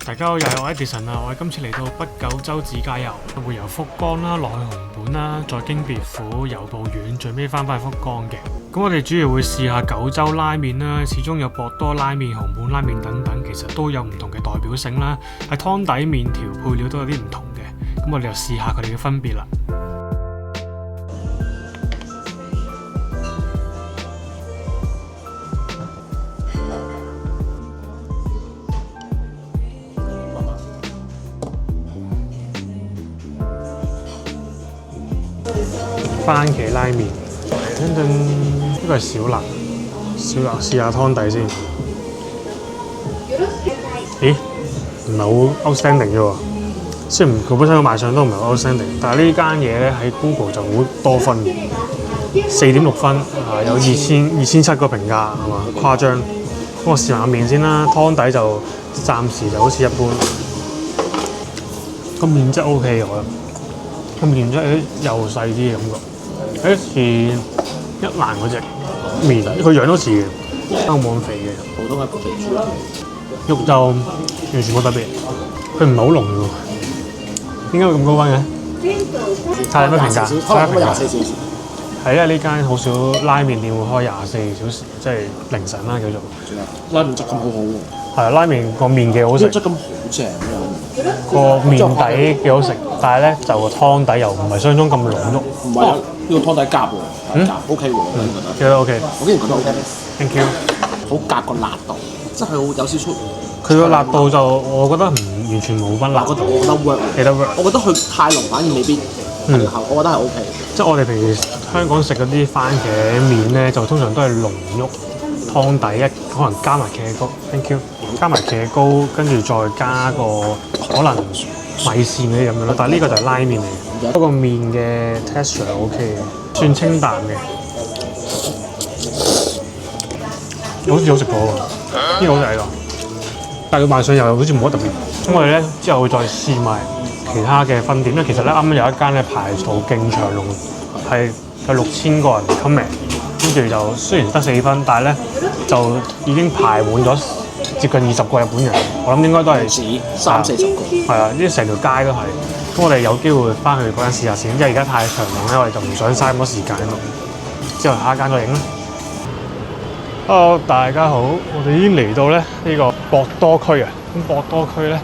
大家好，又係我 Edison 啊！我哋今次嚟到北九州自駕遊，會由福岡啦落去熊本啦，再經別府、由步院，最尾翻返去福岡嘅。咁我哋主要會試下九州拉麵啦，始終有博多拉麵、熊本拉麵等等，其實都有唔同嘅代表性啦。喺湯底、麵條、配料都有啲唔同嘅，咁我哋就試下佢哋嘅分別啦。番茄拉麵，呢個係小辣，試下湯底先。咦，唔係好 outstanding 啫喎。雖然佢本身個賣相都唔係好 outstanding，但係呢間嘢咧喺 Google 就好多分，4.6分，有2700個評價，係嘛？誇張。咁我試埋個麵先啦，湯底就暫時就好似一般。個麵質 OK 嘅，我覺得。個麵質又細啲嘅感覺。有啲似一蘭嗰隻麵，佢樣都似嘅，都冇咁肥嘅。普通嘅肥豬肉就完全冇特別，佢唔係好濃嘅喎。點解會咁高分嘅？睇有咩評價？可能24小時。係因為呢間好少拉麵店會開24小時，即係凌晨啦叫做。拉麵質感好好喎。係啊，拉麵個麵幾好食。質感好正㗎。個麵底幾好食，但係咧就個湯底又唔係想像中咁濃郁。唔係啊，呢個湯底夾喎，夾 OK 喎，我覺得。OK。我竟然覺得 OK。Thank you。好夾個辣度，即係好有少少。佢個辣度就我覺得完全冇乜辣度，我覺得 work。幾得 work。我覺得佢太濃反而未必係效，我覺得係 OK。即係我哋平時香港食嗰啲番茄麵咧，就通常都係濃郁湯底可能加埋茄膏 ，thank you， 加埋茄膏，跟住再加個可能米線嗰啲咁樣咯。但係呢個就係拉麵嚟嘅，不過麵嘅 texture OK 嘅，算清淡嘅，好似好食過喎，呢個好食嚟㗎。但係佢賣相又好似冇乜特別。咁我哋咧之後會再試埋其他嘅分店，因為其實咧啱啱有一間咧排到勁長龍，係有6000個人 comment， 跟住就雖然得4分，但係咧就已經排滿咗接近20個日本人，我諗應該都係30-40個。係啊，呢成條街都係。咁我哋有機會翻去嗰間試下先，因為而家太長龍咧，我哋就唔想嘥咁多時間咯。之後下一間再影啦。Hello， 大家好，我哋已經嚟到咧呢個博多區啊。咁博多區咧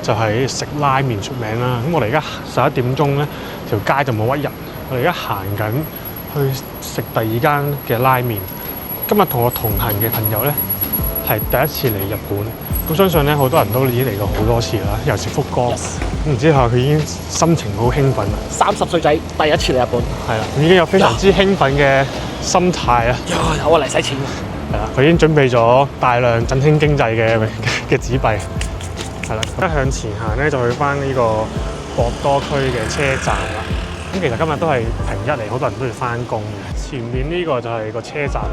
就係食拉麵出名啦。咁我哋而家11點鐘咧，條街就冇乜人。我哋而家行緊去食第二間嘅拉麵。今日同我同行嘅朋友咧係第一次嚟日本。咁相信咧好多人都已經嚟過好多次啦，又食福岡。咁然之後佢已經心情好興奮啦。30歲仔第一次嚟日本。係啦，已經有非常之興奮嘅心態啦。有啊，嚟使錢。係啦，佢已經準備咗大量振興經濟嘅紙幣。係啦，一向前行咧就去翻呢個博多區嘅車站啦。咁其實今日都係平日嚟，好多人都要翻工嘅。前面呢個就係個車站啦。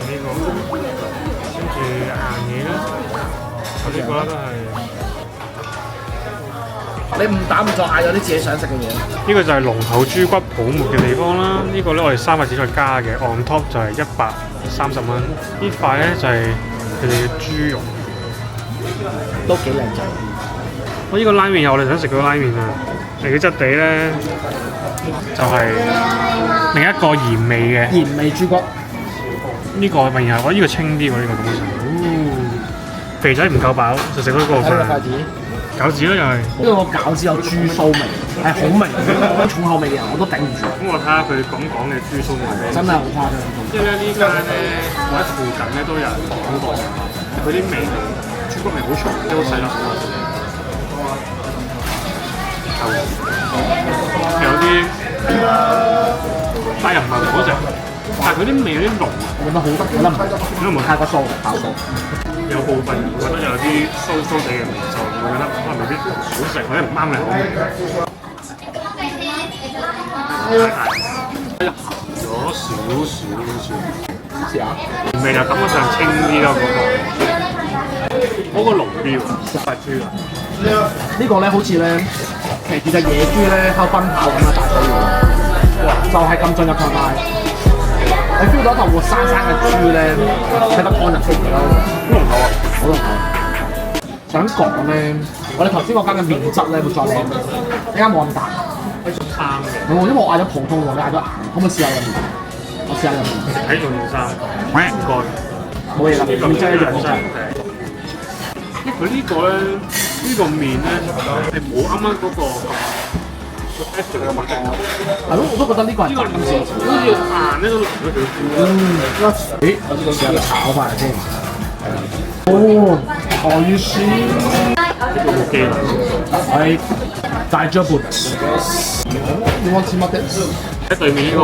呢個跟住行嘢啦，呢個都係。你唔打唔就嗌咗啲自己想食嘅嘢。呢個就係龍頭豬骨泡沫嘅地方啦。呢個咧我哋3個字再加嘅 on top 就係130蚊。呢塊咧就係佢哋嘅豬肉，都幾靚仔。我呢個拉麵又我哋想食嗰個拉麵啊！嚟嘅質地咧就係另一個鹽味嘅鹽味豬骨。呢個咪又我呢個清啲喎，呢個感覺上。肥仔唔夠飽，就食嗰個飯。筷子。餃子咧又係。呢個餃子有豬騷味，係好味，重口味嘅人我都頂唔住。咁我睇下佢講嘅豬騷味。真係好誇張。因為呢間咧，我喺附近咧都有人講過，佢啲味豬骨味好重，即係好細粒。有啲，但又唔係好食，但係佢啲味有啲濃。我覺得好得，我覺得唔係，因為唔係太過酥，爆酥。有部分覺得有啲酥酥地嘅味，就會覺得可能未必好食，或者唔啱你口味。咗少少。試下。味就感覺上清啲咯，嗰個濃啲喎，塊豬啊！呢個咧好似咧騎住隻野豬咧喺度奔跑咁啊！大髀喎，哇！就係咁進入狀態。你 feel 到一頭活生生嘅豬咧，喺得湯入邊咯，好濃厚啊，好濃厚。想講咧，我哋頭先嗰間嘅麵質咧會再靚啲，呢間冇咁大，啱嘅。因為我嗌咗普通喎，你嗌咗硬，可唔可以試下入面？我試下入面。睇仲要生，唔該。冇嘢啦，麵質一樣好食。佢呢個咧，呢個面咧係冇啱啱嗰個 extra 嘅物質。係咯，我都覺得呢個係斬少少。好似硬咧都淋咗少少。咦，我呢個試下炒飯先。哦，可以試。呢個冇機啦。係大咗半。你want some of this？喺對面呢個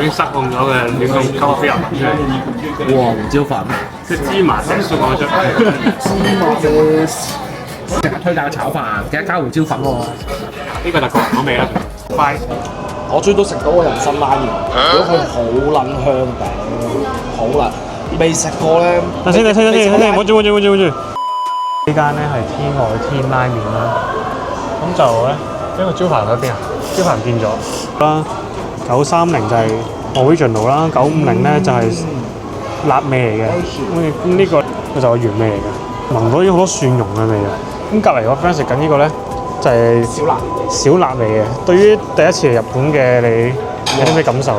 已經失控咗嘅亂咁溝飛入出嚟。哇，胡椒飯。即係芝麻石都講得出。芝麻嘅成日推介嘅炒飯，記得加胡椒粉喎。呢個就個人口味啦。快！我終於都食到個人參拉麵，覺得佢好撚香頂，好撚未食過咧。等先，唔好住。呢間咧係天外天拉麵啦，咁就咧呢個招牌喺邊啊？招牌唔見咗啦。930就係 original 啦，950咧就係辣味嚟嘅。咁呢個就係原味嚟嘅，聞到已經好多蒜蓉嘅味啦。咁隔離個 friend 食緊呢個咧就係小辣味嘅。對於第一次嚟日本嘅你有啲咩感受啊？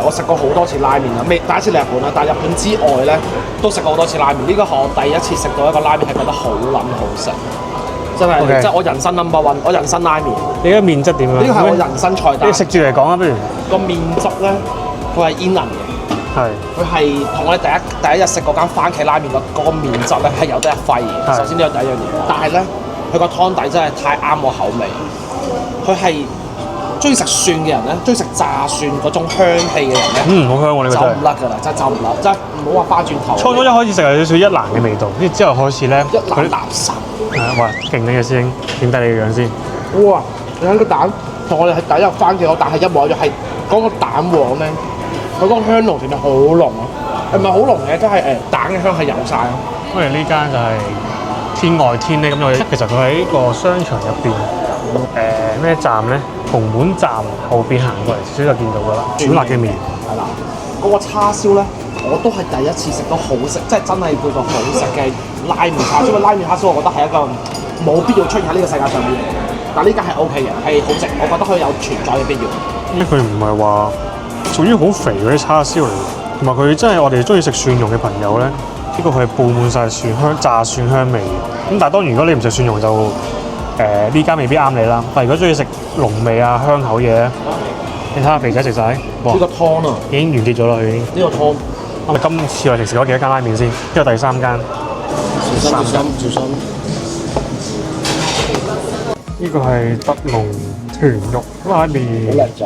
我食過好多次拉麵啦，未第一次嚟日本啦，但係日本之外咧都食過好多次拉麵。呢個係我第一次食到一個拉麵係覺得好撚好食，真係 Okay. 即係我人生 number one， 我人生拉麵。你嘅麵質點啊？呢個係我人生菜單。你食住嚟講啊，不如個麵汁咧，佢係煙韌嘅。係。佢係同我哋第一日食嗰間番茄拉麵嗰個麵汁咧係有得一揮嘅。首先呢個第一樣嘢，但係咧佢個湯底真係太啱我口味。佢係中意食蒜嘅人咧，中意食炸蒜嗰種香氣嘅人咧，好香喎呢個真係。走唔甩㗎啦，真係走唔甩，真係唔好話翻轉頭。初一開始食係有少少一蘭嘅味道，跟住之後開始咧，一蘭垃圾。哇，勁你嘅師兄，點睇你嘅樣先？哇！你睇個蛋同我哋係第一日番茄個蛋係一模一樣，係嗰個蛋黃咧，佢嗰個香濃程度好濃啊！唔係好濃嘅，即係蛋嘅香係有晒咯。我哋呢間就係天外天咧，咁我哋其實佢喺個商場入邊，咩站咧？紅門站後邊行過嚟少少就見到㗎啦，小辣嘅麵。係啦，嗰個叉燒咧，我都係第一次食到好食，即係真係叫做好食嘅拉麵叉燒。因為拉麵叉燒，我覺得係一個冇必要出現喺呢個世界上面嘅嘢。但呢間係 OK 嘅，係好食，我覺得佢有存在嘅必要。因為佢唔係話屬於好肥嗰啲叉燒嚟，同埋佢真係我哋中意食蒜蓉嘅朋友咧，呢個佢係佈滿晒蒜香炸蒜香味嘅。咁但係當然如果你唔食蒜蓉就呢間未必啱你啦。但係如果中意食濃味啊香口嘢咧，你睇下肥仔食晒，哇！呢個湯啊，已經完結咗啦，佢已經。呢個湯。我哋今次我哋食咗幾多間拉麵先？呢個第三間。小心。呢個係德龍豚肉拉麵。好靚仔。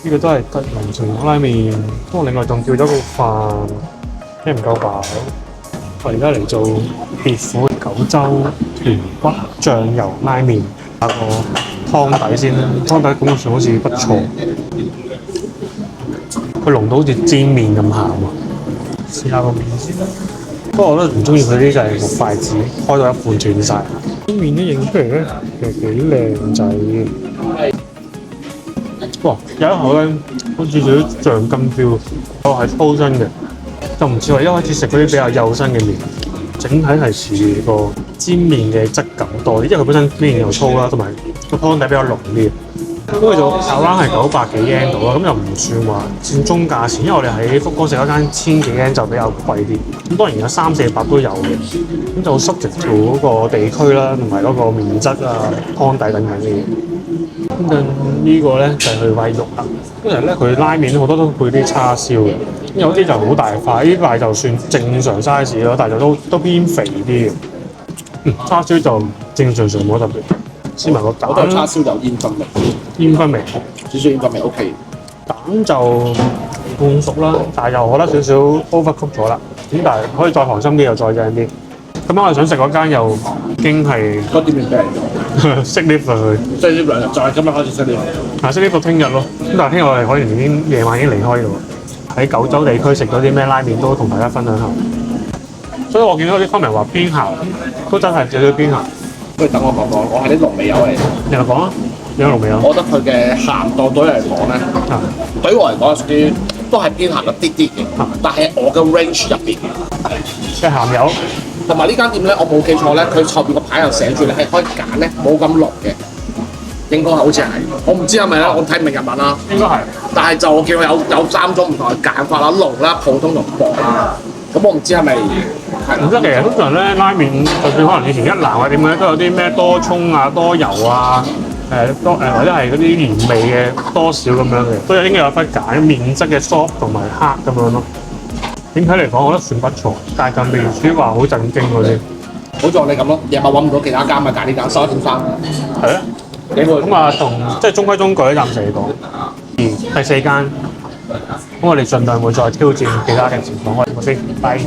呢個都係德龍豚肉拉麵。不過另外仲叫咗個飯，因為唔夠飽。我而家嚟做別府九州豚骨醬油拉麵，打個湯底先啦。湯底感覺上好似不錯，佢濃到好似煎麵咁鹹喎。試下個麵先。不過我都唔中意佢啲就係木筷子，開到一半斷晒。啲麵都影出嚟咧，其實幾靚仔嘅。哇！有一口咧，好似少少醬金 feel，我係粗身嘅。就唔似話一開始食嗰啲比較幼身嘅麵，整體係似個煎麵嘅質感多啲，因為佢本身麵又粗啦，同埋個湯底比較濃啲。咁佢就炒啱係900幾 yen 到啦，咁又唔算話佔中價錢，因為我哋喺福岡食一間1000幾 yen 就比較貴啲。咁當然有300-400都有嘅，咁就 subject to 嗰個地區啦，同埋嗰個麵質啊、湯底等等嘅嘢。咁呢個咧就係佢塊肉啦，因為咧佢拉麵好多都配啲叉燒嘅。有啲就好大塊，呢塊就算正常 size 咯，但係就都偏肥啲嘅。叉燒就正常冇乜特別。試埋個蛋，我覺得叉燒有煙燻味，煙燻味，少少煙燻味 OK。蛋就半熟啦，但係又我覺得少少 overcook 咗啦。咁但係可以再寒心啲，又再正啲。咁我哋想食嗰間又已經係嗰啲麵病咗，熄 lift 佢，即係呢兩日就係今日開始熄 lift。嗱熄 lift 到聽日咯。咁但係聽日我哋可能已經夜晚已經離開咯。喺九州地區食咗啲咩拉麵都同大家分享下。所以我見到啲 comment 話偏鹹，都真係少少偏鹹。不如等我講講，我係啲濃味友嚟。你又講啊？你有濃味友？我覺得佢嘅鹹度對嚟講咧，對於我嚟講係屬於都係偏鹹一啲啲嘅，但係我嘅 range 入邊嘅鹹油。同埋呢間店咧，我冇記錯咧，佢後邊個牌又寫住你係可以揀咧，冇咁濃嘅，應該好似係，我唔知係咪咧，我睇唔明日文啦。應該係，但係就我見到有3種唔同嘅揀法啦，濃啦、普通同薄啦。咁我唔知係咪唔知其實通常咧拉麵，就算可能以前一蘭或者點樣都有啲咩多葱啊、多油啊，或者係嗰啲鹽味嘅多少咁樣嘅，都應該有分揀麵質嘅 soft 同埋 hard 咁樣咯。整體嚟講，我覺得算不錯，但係就未至於話好震驚嗰啲。好似我哋咁咯，夜晚揾唔到其他間咪揀呢間11點3。係啊，咁啊同即係中規中矩暫時嚟講。第4間，咁我哋盡量會再挑戰其他嘅情況。我哋先，拜。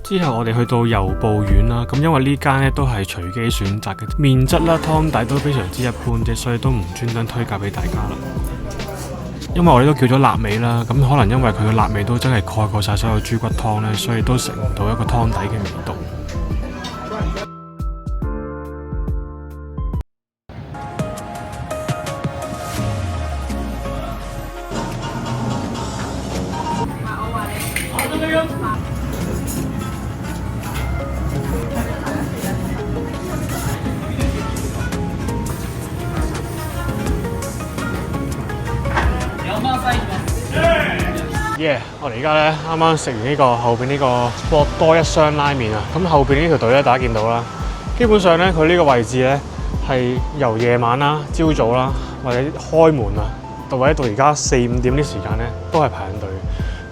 之後我哋去到油布苑啦，咁因為呢間咧都係隨機選擇嘅，麵質啦、湯底都非常之一般啫，所以都唔專登推介俾大家啦。因為我哋都叫咗臘味啦，咁可能因為佢嘅臘味都真係蓋過晒所有豬骨湯咧，所以都食唔到一個湯底嘅味道。我哋而家咧啱啱食完呢個後邊呢個多一箱拉麵啊，咁後邊呢條隊咧大家見到啦，基本上咧佢呢個位置咧係由夜晚啦、朝早啦或者開門啊，或者到而家4、5點啲時間咧都係排緊隊，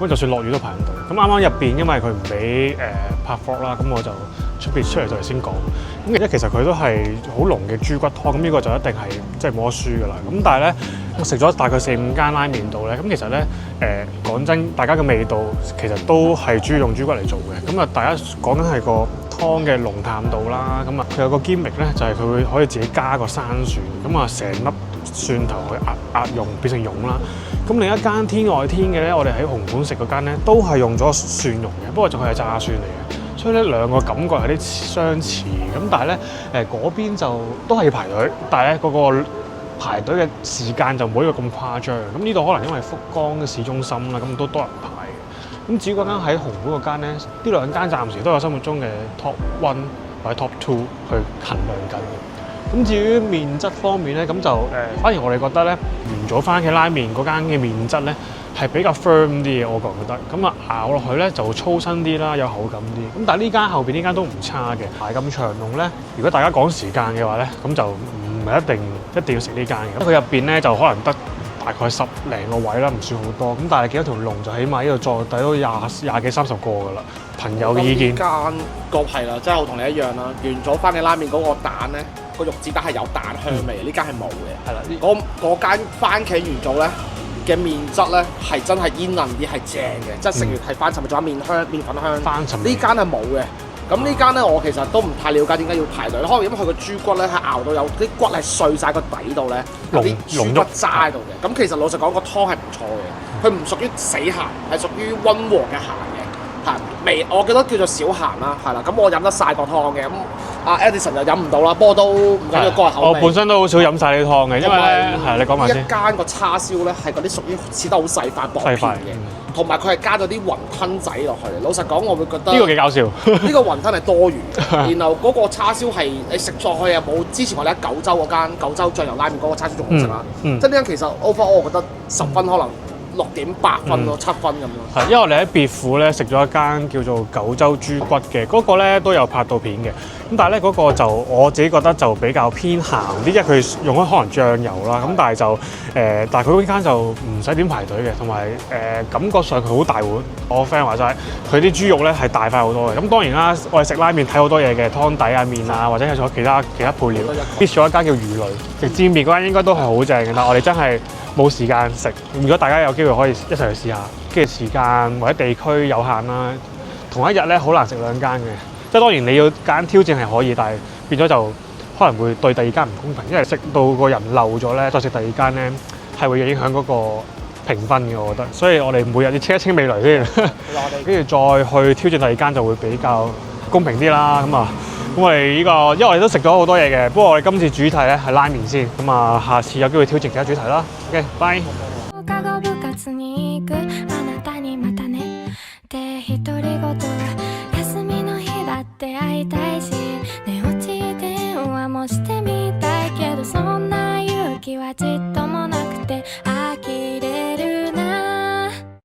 咁就算落雨都排緊隊。咁啱啱入邊因為佢唔俾拍 vlog 啦，咁我就出嚟就嚟先講。咁其實佢都係好濃嘅豬骨湯，咁呢個就一定係即係冇得輸噶啦。咁但係咧，我食咗大概4、5間拉麵度咧，咁其實咧講真，大家嘅味道其實都係主要用豬骨嚟做嘅。咁啊，大家講緊係個湯嘅濃淡度啦。咁啊，佢有個 gimmick 咧，就係佢會可以自己加個生蒜，咁啊成粒蒜頭去壓溶變成蓉啦。咁另一間天外天嘅咧，我哋喺紅館食嗰間咧，都係用咗蒜蓉嘅，不過就佢係炸蒜嚟嘅。所以咧兩個感覺有啲相似，咁但係咧嗰邊就都係要排隊，但係咧嗰個排隊嘅時間就冇呢個咁誇張。咁呢度可能因為福岡嘅市中心啦，咁都多人排嘅。咁至於嗰間喺紅館嗰間咧，呢兩間暫時都有心目中嘅 top one 或者 top two 去衡量緊嘅。咁至於麵質方面咧，咁就反而我哋覺得咧，元祖番茄拉麵嗰間嘅麵質咧，係比較 firm 啲嘅，我覺得。咁啊咬落去咧就粗身啲啦，有口感啲。咁但係呢間後邊呢間都唔差嘅。排咁長龍咧，如果大家講時間嘅話咧，咁就唔係一定要食呢間嘅。佢入邊咧就可能得大概10零個位啦，唔算好多。咁但係見到條龍就起碼呢度坐底都廿幾30個㗎啦。朋友嘅意見。間個係啦，即係我同你一樣啦。元祖番茄拉麵嗰個蛋咧，個肉子蛋係有蛋香味，呢間係冇嘅。係啦，嗰間番茄元祖咧嘅麵質咧係真係煙韌啲，係正嘅，即係食完係翻尋味，仲有麵粉香。翻尋味呢間係冇嘅。咁呢間咧我其實都唔太了解點解要排隊，可能因為佢個豬骨咧係熬到有啲骨係碎晒個底度咧，有啲豬骨渣喺度嘅。咁其實老實講個湯係唔錯嘅，佢唔屬於死鹹，係屬於溫和嘅鹹嘅。味我記得叫做小鹹啦，係啦，咁我飲得晒個湯嘅，咁阿 Edison 就飲唔到啦，不過都唔緊要，個人口味。我本身都好少飲晒呢啲湯嘅，因為咧係你講埋先。一間個叉燒咧係嗰啲屬於切得好細塊薄片嘅，同埋佢係加咗啲雲吞仔落去。老實講，我會覺得呢個幾搞笑。呢個雲吞係多餘嘅，然後嗰個叉燒係你食落去又冇之前我哋喺九州嗰間九州醬油拉麵嗰個叉燒仲好食啦。即係呢間其實 overall 我覺得10分可能6.8分咯，7分咁咯。係，因為我哋喺別府咧食咗一間叫做九州豬骨嘅，嗰個咧都有拍到片嘅。咁但係咧嗰個就我自己覺得就比較偏鹹啲，因為佢用咗可能醬油啦。咁但係就但係佢嗰間就唔使點排隊嘅，同埋感覺上佢好大碗。我 friend 話齋，佢啲豬肉咧係大塊好多嘅。咁當然啦，我哋食拉麵睇好多嘢嘅，湯底啊、麵啊，或者係仲有其他配料。miss 咗一間叫魚雷食煎麵嗰間應該都係好正嘅，但係我哋真係冇時間食。如果大家有機會可以一齊去試下，跟住時間或者地區有限啦，同一日咧好難食兩間嘅。即係當然你要揀挑戰係可以，但係變咗就可能會對第二間唔公平，因為食到個人漏咗咧，再食第二間咧係會影響嗰個評分嘅，我覺得。所以我哋每日要清一清味蕾先，跟住再去挑戰第二間就會比較公平啲啦。咁啊，我哋呢個，因為我哋都食咗好多嘢嘅，不過我哋今次主題咧係拉麵先，咁啊下次有機會挑戰其他主題啦。OK，拜。してみたいけどそんな勇気はちっともなくて